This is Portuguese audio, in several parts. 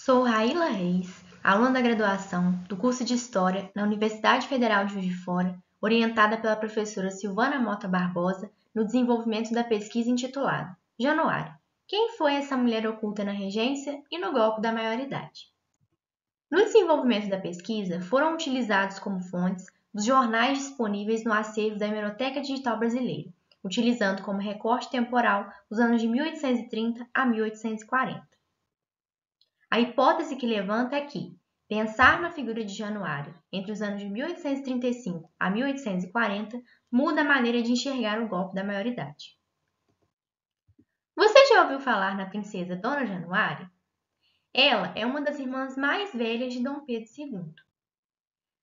Sou Raíla Reis, aluna da graduação do curso de História na Universidade Federal de Juiz de Fora, orientada pela professora Silvana Mota Barbosa no desenvolvimento da pesquisa intitulada Januário. Quem foi essa mulher oculta na regência e no golpe da maioridade? No desenvolvimento da pesquisa, foram utilizados como fontes os jornais disponíveis no acervo da Hemeroteca Digital Brasileira, utilizando como recorte temporal os anos de 1830 a 1840. A hipótese que levanta é que pensar na figura de Januário entre os anos de 1835 a 1840 muda a maneira de enxergar o golpe da maioridade. Você já ouviu falar na princesa Dona Januária? Ela é uma das irmãs mais velhas de Dom Pedro II.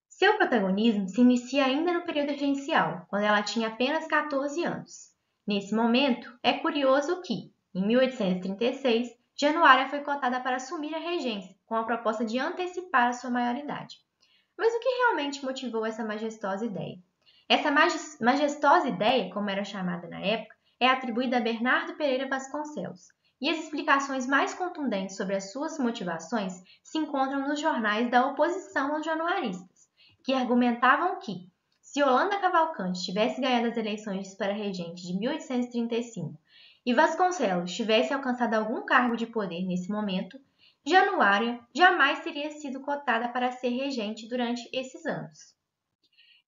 Seu protagonismo se inicia ainda no período regencial, quando ela tinha apenas 14 anos. Nesse momento, é curioso que, em 1836, Januária foi cotada para assumir a regência, com a proposta de antecipar a sua maioridade. Mas o que realmente motivou essa majestosa ideia? Essa majestosa ideia, como era chamada na época, é atribuída a Bernardo Pereira Vasconcelos, e as explicações mais contundentes sobre as suas motivações se encontram nos jornais da oposição aos januaristas, que argumentavam que, se Holanda Cavalcante tivesse ganhado as eleições para regente de 1835 e Vasconcelos tivesse alcançado algum cargo de poder nesse momento, Januária jamais teria sido cotada para ser regente durante esses anos.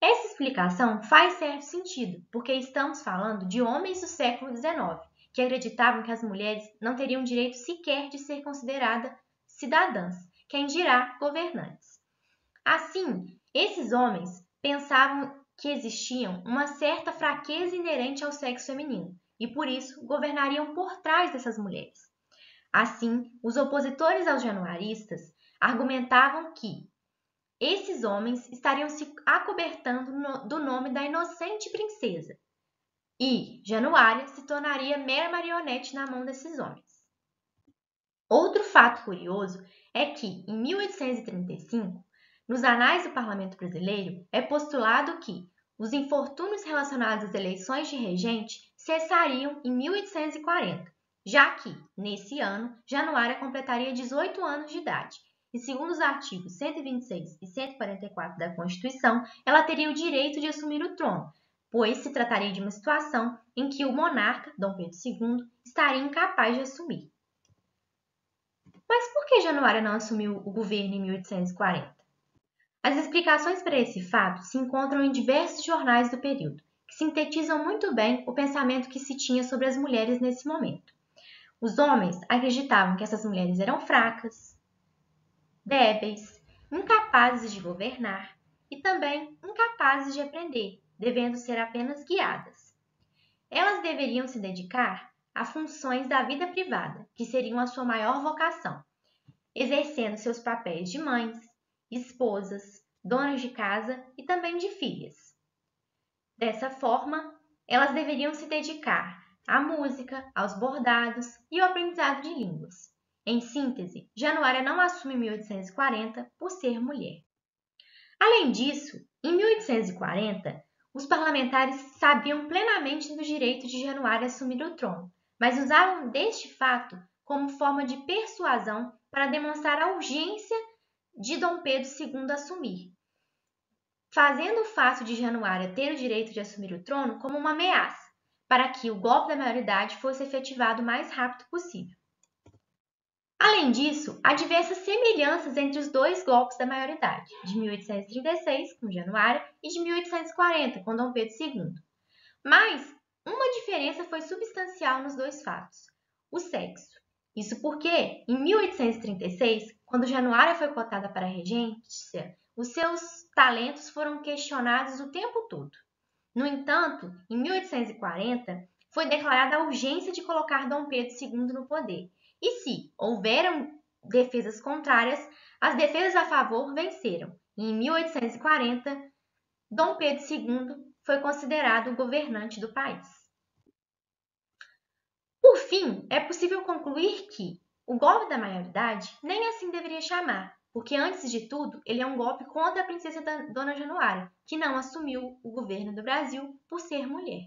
Essa explicação faz certo sentido, porque estamos falando de homens do século XIX, que acreditavam que as mulheres não teriam direito sequer de ser consideradas cidadãs, quem dirá governantes. Assim, esses homens pensavam que existia uma certa fraqueza inerente ao sexo feminino e, por isso, governariam por trás dessas mulheres. Assim, os opositores aos januaristas argumentavam que esses homens estariam se acobertando do nome da inocente princesa e Januária se tornaria mera marionete na mão desses homens. Outro fato curioso é que, em 1835, nos anais do Parlamento Brasileiro, é postulado que os infortúnios relacionados às eleições de regente cessariam em 1840, já que, nesse ano, Januária completaria 18 anos de idade, e segundo os artigos 126 e 144 da Constituição, ela teria o direito de assumir o trono, pois se trataria de uma situação em que o monarca, Dom Pedro II, estaria incapaz de assumir. Mas por que Januária não assumiu o governo em 1840? As explicações para esse fato se encontram em diversos jornais do período, que sintetizam muito bem o pensamento que se tinha sobre as mulheres nesse momento. Os homens acreditavam que essas mulheres eram fracas, débeis, incapazes de governar e também incapazes de aprender, devendo ser apenas guiadas. Elas deveriam se dedicar a funções da vida privada, que seriam a sua maior vocação, exercendo seus papéis de mães, esposas, donas de casa e também de filhas. Dessa forma, elas deveriam se dedicar à música, aos bordados e ao aprendizado de línguas. Em síntese, Januária não assume 1840 por ser mulher. Além disso, em 1840, os parlamentares sabiam plenamente do direito de Januária assumir o trono, mas usaram deste fato como forma de persuasão para demonstrar a urgência de Dom Pedro II assumir, fazendo o fato de Januária ter o direito de assumir o trono como uma ameaça, para que o golpe da maioridade fosse efetivado o mais rápido possível. Além disso, há diversas semelhanças entre os dois golpes da maioridade, de 1836, com Januária, e de 1840, com Dom Pedro II. Mas uma diferença foi substancial nos dois fatos: o sexo. Isso porque, em 1836, quando Januária foi cotada para a regência, os seus talentos foram questionados o tempo todo. No entanto, em 1840, foi declarada a urgência de colocar Dom Pedro II no poder. E se houveram defesas contrárias, as defesas a favor venceram. E em 1840, Dom Pedro II foi considerado o governante do país. Por fim, é possível concluir que o golpe da maioridade nem assim deveria chamar, porque antes de tudo ele é um golpe contra a princesa Dona Januária, que não assumiu o governo do Brasil por ser mulher.